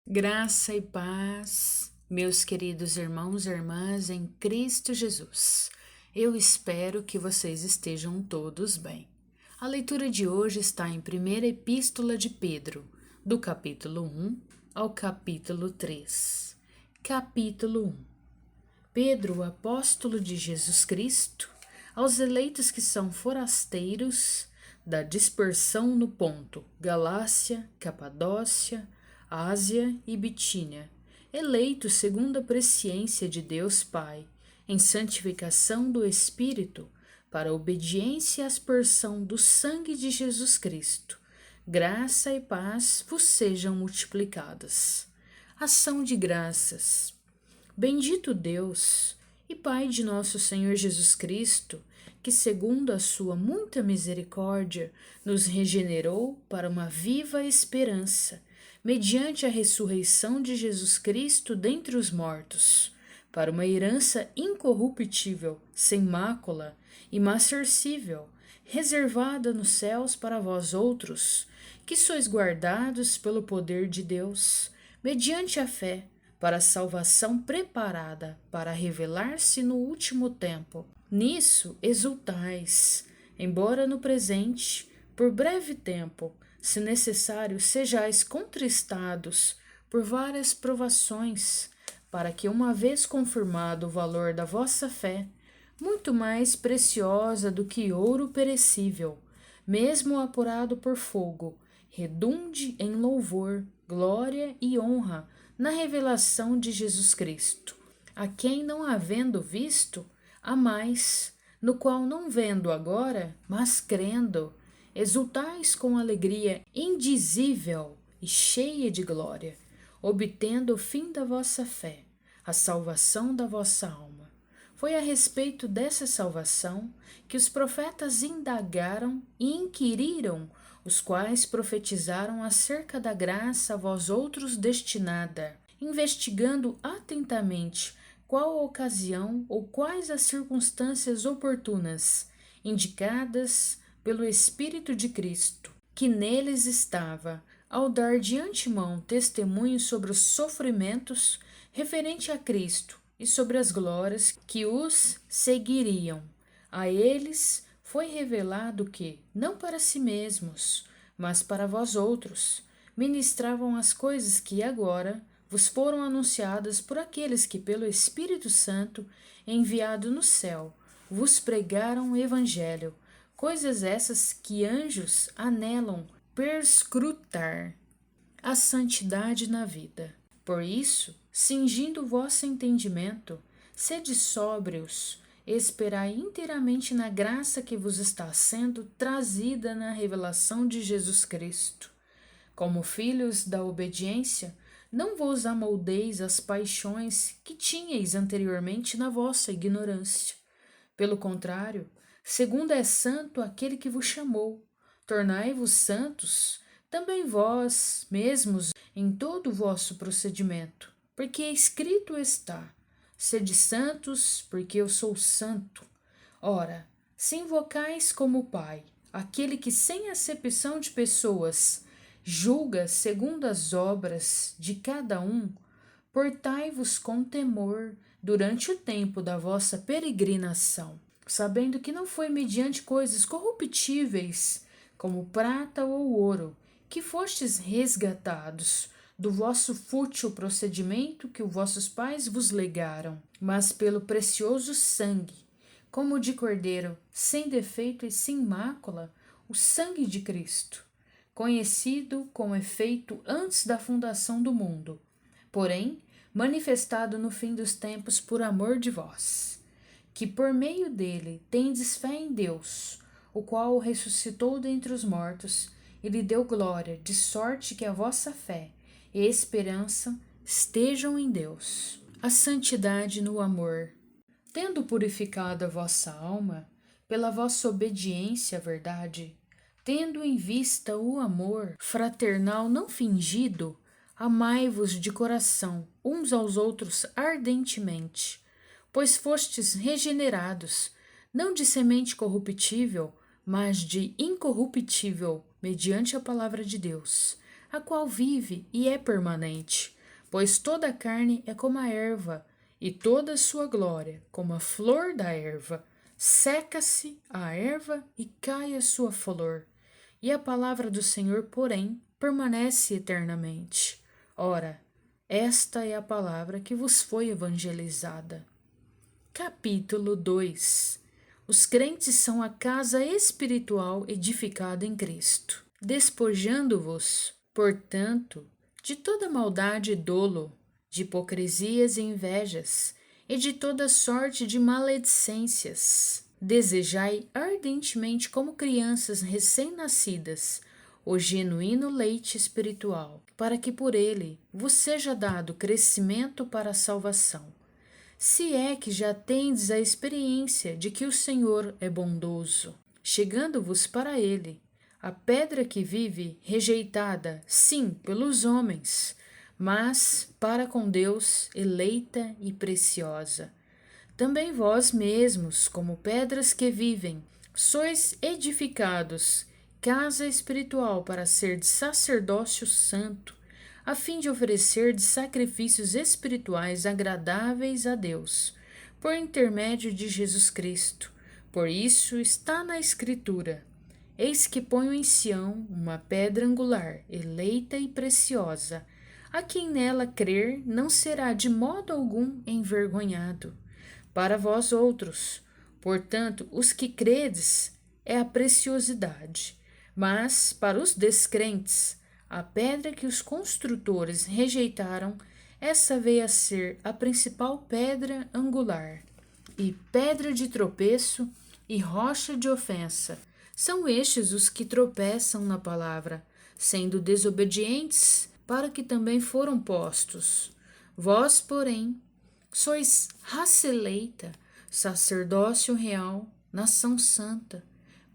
Graça e paz, meus queridos irmãos e irmãs em Cristo Jesus. Eu espero que vocês estejam todos bem. A leitura de hoje está em 1ª Epístola de Pedro, do capítulo 1 ao capítulo 3. Capítulo 1. Pedro, apóstolo de Jesus Cristo, aos eleitos que são forasteiros da dispersão no Ponto, Galácia, Capadócia, Ásia e Bitínia, eleitos segundo a presciência de Deus Pai, em santificação do Espírito, para a obediência e aspersão do sangue de Jesus Cristo, graça e paz vos sejam multiplicadas. Ação de graças. Bendito Deus e Pai de nosso Senhor Jesus Cristo, que, segundo a sua muita misericórdia, nos regenerou para uma viva esperança, mediante a ressurreição de Jesus Cristo dentre os mortos, para uma herança incorruptível, sem mácula, imarcessível, reservada nos céus para vós outros, que sois guardados pelo poder de Deus, mediante a fé, para a salvação preparada para revelar-se no último tempo. Nisso exultais, embora no presente, por breve tempo, se necessário, sejais contristados por várias provações, para que, uma vez confirmado o valor da vossa fé, muito mais preciosa do que ouro perecível, mesmo apurado por fogo, redunde em louvor, glória e honra na revelação de Jesus Cristo, a quem, não havendo visto, há mais, no qual, não vendo agora, mas crendo, exultais com alegria indizível e cheia de glória, obtendo o fim da vossa fé, a salvação da vossa alma. Foi a respeito dessa salvação que os profetas indagaram e inquiriram, os quais profetizaram acerca da graça a vós outros destinada, investigando atentamente qual a ocasião ou quais as circunstâncias oportunas, indicadas pelo Espírito de Cristo, que neles estava, ao dar de antemão testemunho sobre os sofrimentos referente a Cristo e sobre as glórias que os seguiriam. A eles foi revelado que, não para si mesmos, mas para vós outros, ministravam as coisas que agora vos foram anunciadas por aqueles que, pelo Espírito Santo, enviado no céu, vos pregaram o Evangelho, coisas essas que anjos anelam perscrutar. A santidade na vida. Por isso, cingindo o vosso entendimento, sede sóbrios, e esperai inteiramente na graça que vos está sendo trazida na revelação de Jesus Cristo. Como filhos da obediência, não vos amoldeis às paixões que tinhais anteriormente na vossa ignorância. Pelo contrário, segundo é santo aquele que vos chamou, tornai-vos santos, também vós mesmos, em todo o vosso procedimento, porque escrito está: sede santos, porque eu sou santo. Ora, se invocais como Pai aquele que, sem acepção de pessoas, julga segundo as obras de cada um, portai-vos com temor durante o tempo da vossa peregrinação, sabendo que não foi mediante coisas corruptíveis, como prata ou ouro, que fostes resgatados do vosso fútil procedimento que os vossos pais vos legaram, mas pelo precioso sangue, como o de cordeiro, sem defeito e sem mácula, o sangue de Cristo, conhecido com efeito antes da fundação do mundo, porém manifestado no fim dos tempos por amor de vós, que por meio dele tendes fé em Deus, o qual o ressuscitou dentre os mortos e lhe deu glória, de sorte que a vossa fé e esperança estejam em Deus. A santidade no amor. Tendo purificado a vossa alma pela vossa obediência à verdade, tendo em vista o amor fraternal não fingido, amai-vos de coração uns aos outros ardentemente, pois fostes regenerados, não de semente corruptível, mas de incorruptível, mediante a palavra de Deus, a qual vive e é permanente, Pois toda a carne é como a erva, e toda a sua glória como a flor da erva. Seca-se a erva e cai a sua flor, e a palavra do Senhor, porém, permanece eternamente. Ora, esta é a palavra que vos foi evangelizada. Capítulo 2. Os crentes são a casa espiritual edificada em Cristo. Despojando-vos, portanto, de toda maldade e dolo, de hipocrisias e invejas, e de toda sorte de maledicências. Desejai ardentemente, como crianças recém-nascidas, o genuíno leite espiritual, para que por ele vos seja dado crescimento para a salvação. Se é que já tendes a experiência de que o Senhor é bondoso, chegando-vos para ele, a pedra que vive, rejeitada, sim, pelos homens, mas para com Deus eleita e preciosa. Também vós mesmos, como pedras que vivem, sois edificados, casa espiritual para ser de sacerdócio santo, a fim de oferecer sacrifícios espirituais agradáveis a Deus, por intermédio de Jesus Cristo. Por isso está na Escritura: Eis que ponho em Sião uma pedra angular, eleita e preciosa. A quem nela crer não será de modo algum envergonhado. Para vós outros, portanto, os que credes, é a preciosidade. Mas para os descrentes, a pedra que os construtores rejeitaram, essa veio a ser a principal pedra angular, e pedra de tropeço e rocha de ofensa. São estes os que tropeçam na palavra, sendo desobedientes, para que também foram postos. Vós, porém, sois raça eleita, sacerdócio real, nação santa,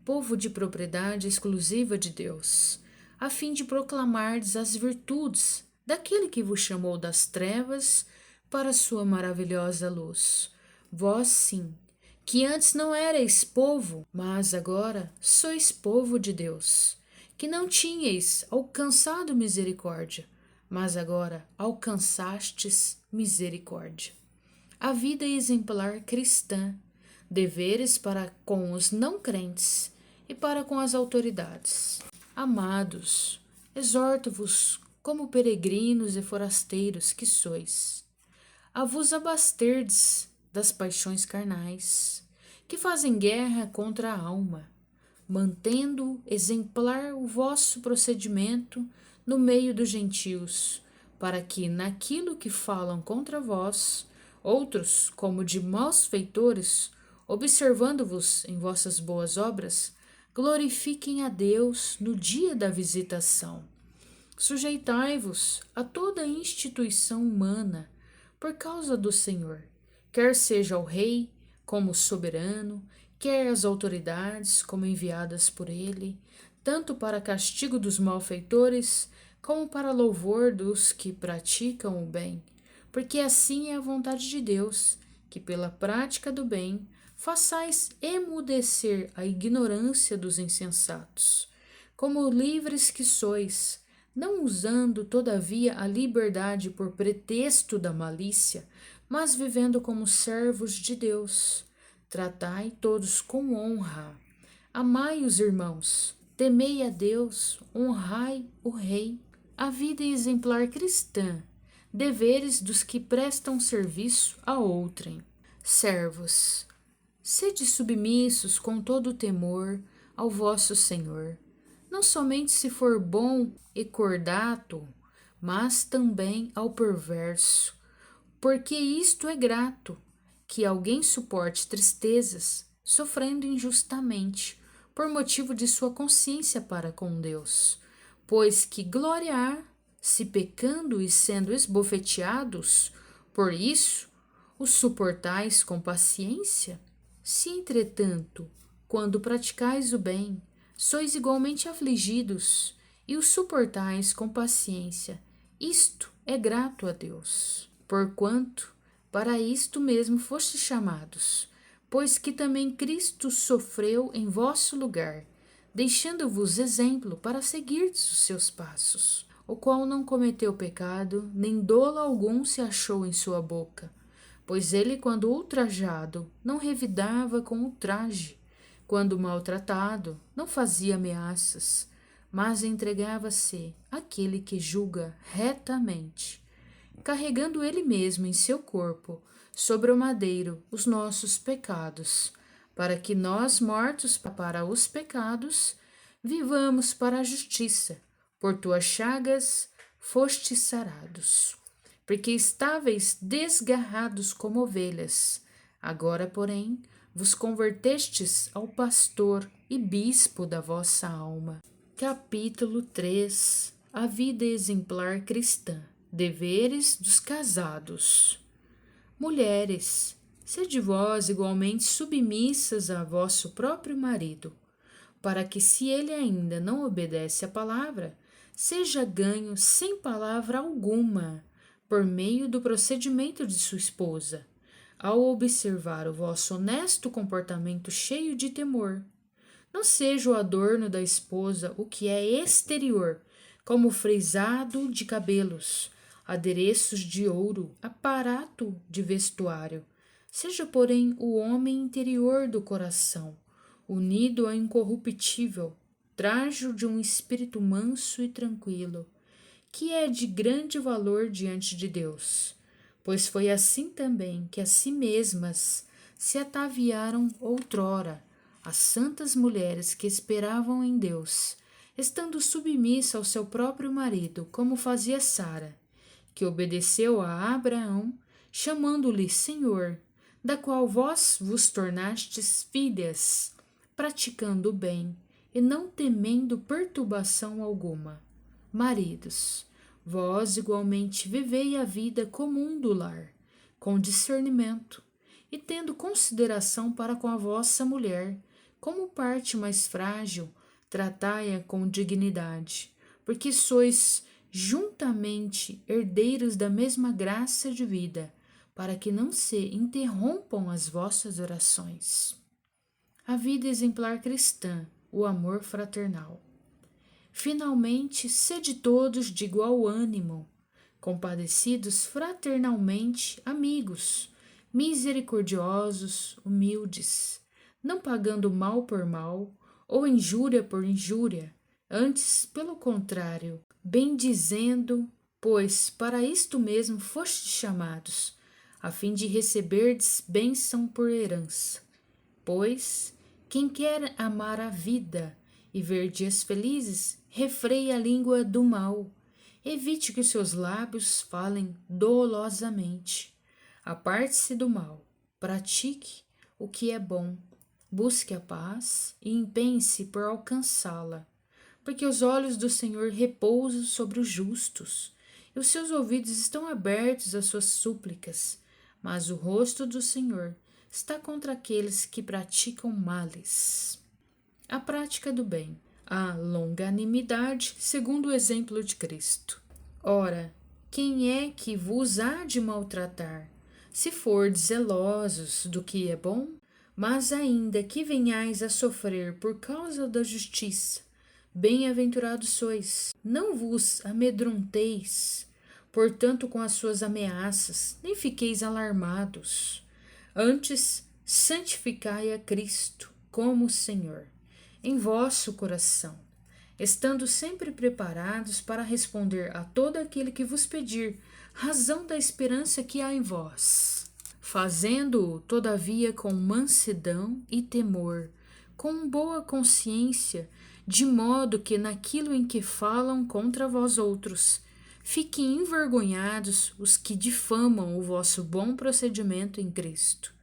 povo de propriedade exclusiva de Deus, a fim de proclamardes as virtudes daquele que vos chamou das trevas para a sua maravilhosa luz. Vós sim, que antes não erais povo, mas agora sois povo de Deus, que não tinhais alcançado misericórdia, mas agora alcançastes misericórdia. A vida exemplar cristã, deveres para com os não crentes e para com as autoridades. Amados, exorto-vos como peregrinos e forasteiros que sois, a vos abasterdes das paixões carnais, que fazem guerra contra a alma, mantendo exemplar o vosso procedimento no meio dos gentios, para que, naquilo que falam contra vós, outros, como de maus feitores, observando-vos em vossas boas obras, glorifiquem a Deus no dia da visitação. Sujeitai-vos a toda instituição humana por causa do Senhor, quer seja o rei como soberano, quer as autoridades como enviadas por ele, tanto para castigo dos malfeitores como para louvor dos que praticam o bem, porque assim é a vontade de Deus, que pela prática do bem façais emudecer a ignorância dos insensatos. Como livres que sois, não usando todavia a liberdade por pretexto da malícia, mas vivendo como servos de Deus. Tratai todos com honra. Amai os irmãos, temei a Deus, honrai o rei. A vida exemplar cristã, deveres dos que prestam serviço a outrem. Servos, sede submissos com todo o temor ao vosso Senhor, não somente se for bom e cordato, mas também ao perverso, porque isto é grato, que alguém suporte tristezas, sofrendo injustamente, por motivo de sua consciência para com Deus. Pois que glória há, se pecando e sendo esbofeteados, por isso os suportais com paciência? Se, entretanto, quando praticais o bem, sois igualmente afligidos e o suportais com paciência, isto é grato a Deus. Porquanto, para isto mesmo fostes chamados, pois que também Cristo sofreu em vosso lugar, deixando-vos exemplo para seguirdes os seus passos, o qual não cometeu pecado, nem dolo algum se achou em sua boca. Pois ele, quando ultrajado, não revidava com ultraje, quando maltratado, não fazia ameaças, mas entregava-se àquele que julga retamente, carregando ele mesmo em seu corpo, sobre o madeiro, os nossos pecados, para que nós, mortos para os pecados, vivamos para a justiça. Por tuas chagas fostes sarados, porque estáveis desgarrados como ovelhas. Agora, porém, vos convertestes ao pastor e bispo da vossa alma. Capítulo 3. A vida exemplar cristã. Deveres dos casados. Mulheres, sede vós igualmente submissas a vosso próprio marido, para que, se ele ainda não obedece à palavra, seja ganho sem palavra alguma, por meio do procedimento de sua esposa, ao observar o vosso honesto comportamento cheio de temor. Não seja o adorno da esposa o que é exterior, como o frisado de cabelos, adereços de ouro, aparato de vestuário. Seja, porém, o homem interior do coração, unido ao incorruptível, trajo de um espírito manso e tranquilo, que é de grande valor diante de Deus, pois foi assim também que a si mesmas se ataviaram outrora as santas mulheres que esperavam em Deus, estando submissa ao seu próprio marido, como fazia Sara, que obedeceu a Abraão, chamando-lhe Senhor, da qual vós vos tornastes filhas, praticando o bem e não temendo perturbação alguma. Maridos, vós igualmente vivei a vida comum do lar, com discernimento, e tendo consideração para com a vossa mulher, como parte mais frágil, tratai-a com dignidade, porque sois juntamente herdeiros da mesma graça de vida, para que não se interrompam as vossas orações. A vida exemplar cristã, o amor fraternal. Finalmente, sede todos de igual ânimo, compadecidos fraternalmente, amigos, misericordiosos, humildes, não pagando mal por mal ou injúria por injúria, antes, pelo contrário, bendizendo, pois para isto mesmo fostes chamados, a fim de receberdes bênção por herança. Pois, quem quer amar a vida e ver dias felizes, refreie a língua do mal, evite que os seus lábios falem dolosamente. Aparte-se do mal, pratique o que é bom, busque a paz e empenhe-se por alcançá-la, porque os olhos do Senhor repousam sobre os justos, e os seus ouvidos estão abertos às suas súplicas, mas o rosto do Senhor está contra aqueles que praticam males. A prática do bem, a longanimidade, segundo o exemplo de Cristo. Ora, quem é que vos há de maltratar, se fordes zelosos do que é bom? Mas ainda que venhais a sofrer por causa da justiça, bem-aventurados sois, não vos amedronteis, portanto, com as suas ameaças, nem fiqueis alarmados. Antes, santificai a Cristo como Senhor em vosso coração, estando sempre preparados para responder a todo aquele que vos pedir razão da esperança que há em vós, fazendo-o, todavia, com mansidão e temor, com boa consciência, de modo que naquilo em que falam contra vós outros, fiquem envergonhados os que difamam o vosso bom procedimento em Cristo.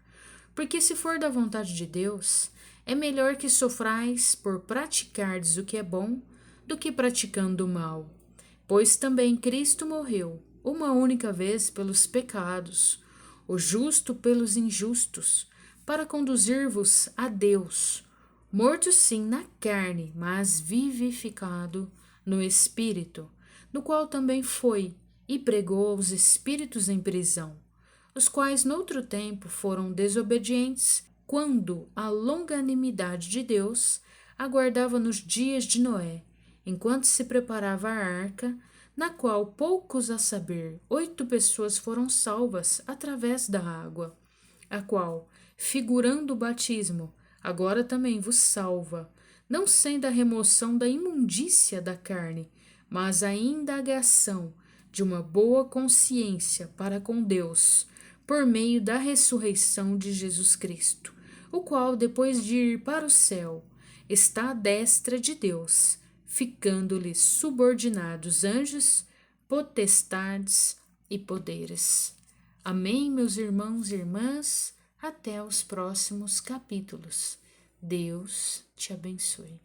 Porque se for da vontade de Deus, é melhor que sofrais por praticardes o que é bom, do que praticando o mal. Pois também Cristo morreu, uma única vez pelos pecados, o justo pelos injustos, para conduzir-vos a Deus, morto sim na carne, mas vivificado no Espírito, no qual também foi e pregou aos espíritos em prisão, os quais noutro tempo foram desobedientes, quando a longanimidade de Deus aguardava nos dias de Noé, enquanto se preparava a arca, na qual poucos a saber, 8 pessoas foram salvas através da água, a qual, figurando o batismo, agora também vos salva, não sendo a remoção da imundícia da carne, mas a indagação de uma boa consciência para com Deus, por meio da ressurreição de Jesus Cristo, o qual, depois de ir para o céu, está à destra de Deus, ficando-lhe subordinados anjos, potestades e poderes. Amém, meus irmãos e irmãs. Até os próximos capítulos. Deus te abençoe.